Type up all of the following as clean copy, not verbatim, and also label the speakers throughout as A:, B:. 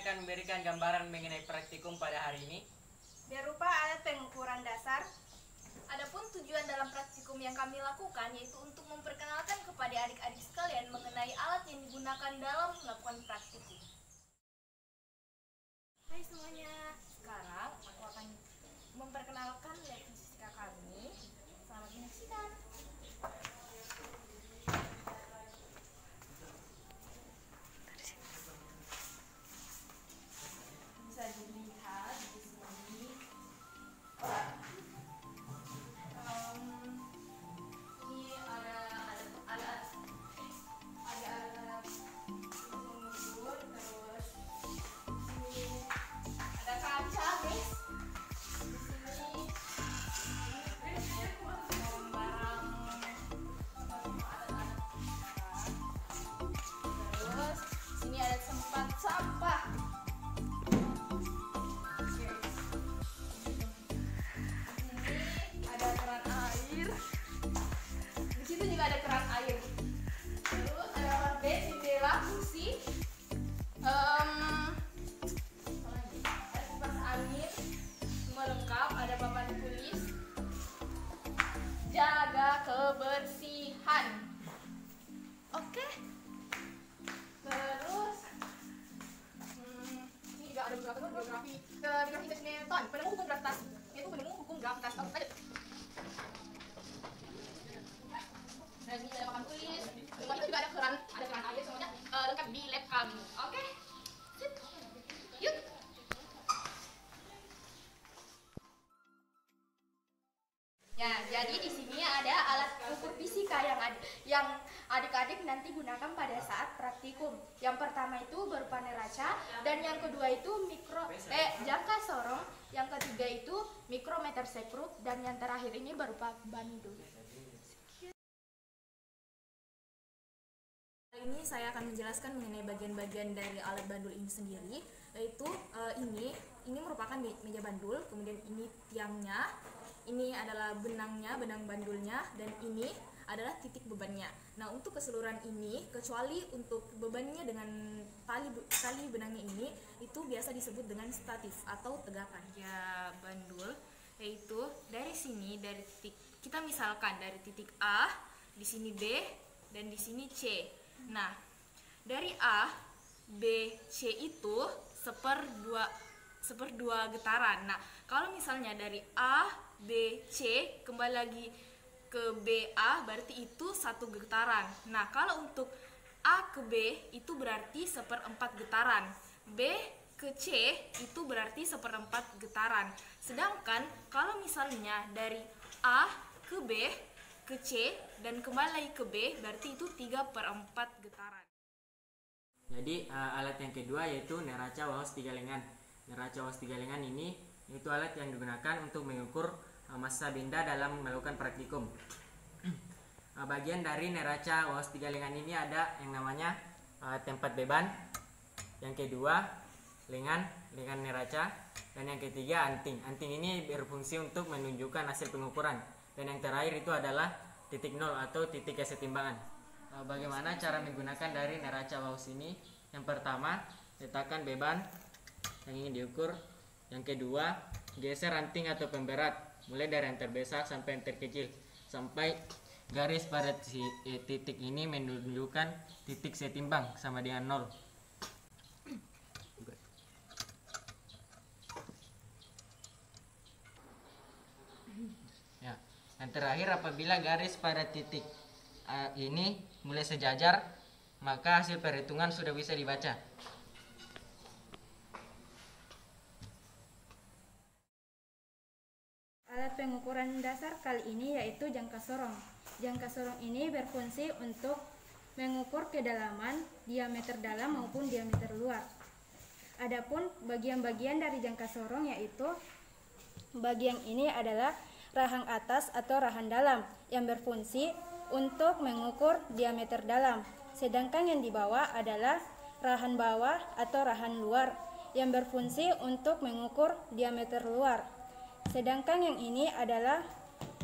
A: akan memberikan gambaran mengenai praktikum pada hari ini.
B: Berupa alat pengukuran dasar.
C: Adapun tujuan dalam praktikum yang kami lakukan yaitu untuk memperkenalkan kepada adik-adik sekalian mengenai alat yang digunakan dalam melakukan praktikum. Hai semuanya, sekarang aku akan memperkenalkan lab fisika kami. Selamat menyaksikan. Bisa dilihat di sini. Ini ada alat mengukur, terus ini ada kaca, guys. Di sini barang terus sini ada tempat sampah. Ada keran air. Di situ juga ada keran air. Terus ada hordeng, jendela, kursi. Ada kipas angin. Semua lengkap. Ada papan tulis. Jaga kebersihan. Oke. Terus ini juga ada beberapa geografi tes Newton, penemu hukum gravitasi. Itu penemu hukum gravitasi. Oh, lanjut. Nah, ini ada papan tulis. Semuanya juga ada keran air, semuanya lengkap di lab kami. Oke. Sip. Yuk. Ya, jadi di sini ada alat ukur fisika yang adik-adik nanti gunakan pada saat praktikum. Yang pertama itu berupa neraca, dan yang kedua itu jangka sorong, yang ketiga itu mikrometer sekrut, dan yang terakhir ini berupa bandul. Kali ini saya akan menjelaskan mengenai bagian-bagian dari alat bandul ini sendiri, yaitu ini merupakan meja bandul, kemudian ini tiangnya. Ini adalah benang bandulnya, dan ini adalah titik bebannya. Nah, untuk keseluruhan ini, kecuali untuk bebannya dengan tali benangnya ini, itu biasa disebut dengan statif atau tegakan. Ya, bandul, yaitu dari sini, dari titik, kita misalkan dari titik A, di sini B, dan di sini C. Nah, dari A, B, C itu seperdua getaran. Nah, kalau misalnya dari A, B, C kembali lagi ke BA, berarti itu satu getaran. Nah, kalau untuk A ke B itu berarti 1/4 getaran. B ke C itu berarti 1/4 getaran. Sedangkan kalau misalnya dari A ke B ke C dan kembali lagi ke B, berarti itu 3/4 getaran.
A: Jadi alat yang kedua yaitu neraca Waos 3 lengan. Neraca Waos 3 lengan ini itu alat yang digunakan untuk mengukur massa benda dalam melakukan praktikum. Bagian dari neraca Waos 3 lengan ini ada yang namanya tempat beban, yang kedua lengan neraca, dan yang ketiga anting. Anting ini berfungsi untuk menunjukkan hasil pengukuran, dan yang terakhir itu adalah titik nol atau titik kesetimbangan. Bagaimana cara menggunakan dari neraca Waos ini? Yang pertama, letakkan beban yang ingin diukur. Yang kedua, geser anting atau pemberat mulai dari yang terbesar sampai yang terkecil, sampai garis pada titik ini menunjukkan titik setimbang sama dengan 0. Ya, yang terakhir, apabila garis pada titik ini mulai sejajar, maka hasil perhitungan sudah bisa dibaca.
B: Alat pengukuran dasar kali ini yaitu jangka sorong. Jangka sorong ini berfungsi untuk mengukur kedalaman, diameter dalam maupun diameter luar. Adapun bagian-bagian dari jangka sorong yaitu bagian ini adalah rahang atas atau rahang dalam yang berfungsi untuk mengukur diameter dalam. Sedangkan yang di bawah adalah rahan bawah atau rahan luar yang berfungsi untuk mengukur diameter luar. Sedangkan yang ini adalah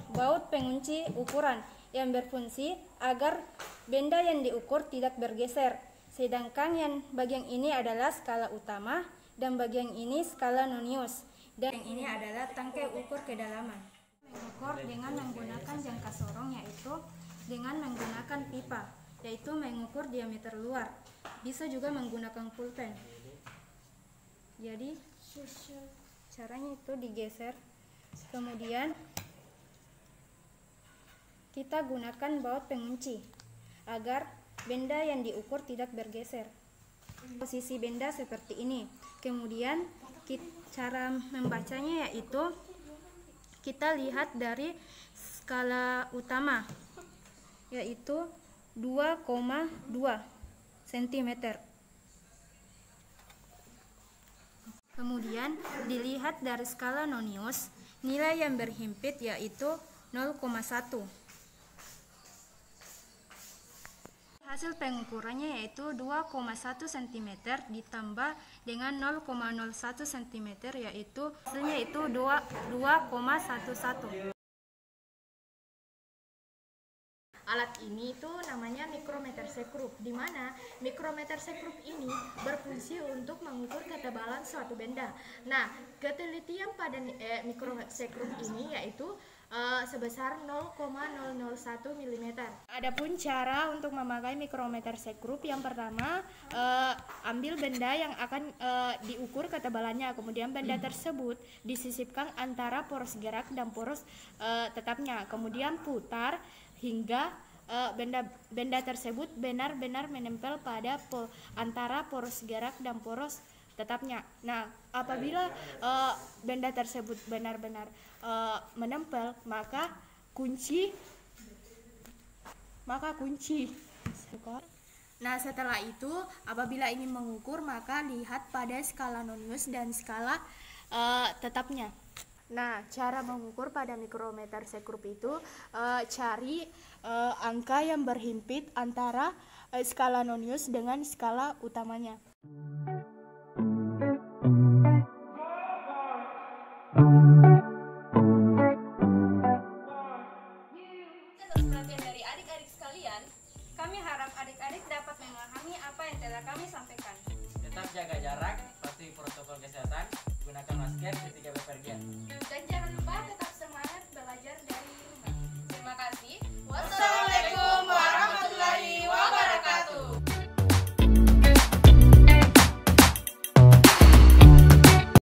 B: baut pengunci ukuran yang berfungsi agar benda yang diukur tidak bergeser. Sedangkan yang bagian ini adalah skala utama Dan bagian ini skala nonius. Dan yang ini adalah tangkai ukur kedalaman. Mengukur dengan menggunakan jangka sorong, yaitu dengan menggunakan pipa, yaitu mengukur diameter luar. Bisa juga menggunakan pulpen. Jadi caranya itu digeser, kemudian kita gunakan baut pengunci agar benda yang diukur tidak bergeser. Posisi benda seperti ini. Kemudian cara membacanya yaitu kita lihat dari skala utama, yaitu 2,2 cm. Kemudian dilihat dari skala nonius, nilai yang berhimpit yaitu 0,1. Hasil pengukurannya yaitu 2,1 cm ditambah dengan 0,01 cm, yaitu hasilnya itu 2,11.
C: Alat ini itu namanya mikrometer sekrup, di mana mikrometer sekrup ini berfungsi untuk mengukur ketebalan suatu benda. Nah, ketelitian pada mikrometer sekrup ini yaitu sebesar 0,001 mm. Adapun cara untuk memakai mikrometer sekrup, yang pertama ambil benda yang akan diukur ketebalannya, kemudian benda tersebut disisipkan antara poros gerak dan poros tetapnya, kemudian putar hingga benda tersebut benar-benar menempel pada antara poros gerak dan poros tetapnya. Nah, apabila benda tersebut benar-benar menempel, maka kunci. Nah, setelah itu apabila ingin mengukur, maka lihat pada skala nonius dan skala tetapnya. Nah, cara mengukur pada mikrometer sekrup itu cari angka yang berhimpit antara skala nonius dengan skala utamanya. Atas perhatian dari adik-adik sekalian,
B: Kami harap adik-adik dapat memahami apa yang telah kami sampaikan.
A: Tetap jaga jarak, patuhi protokol kesehatan, gunakan masker ketika bepergian.
C: dan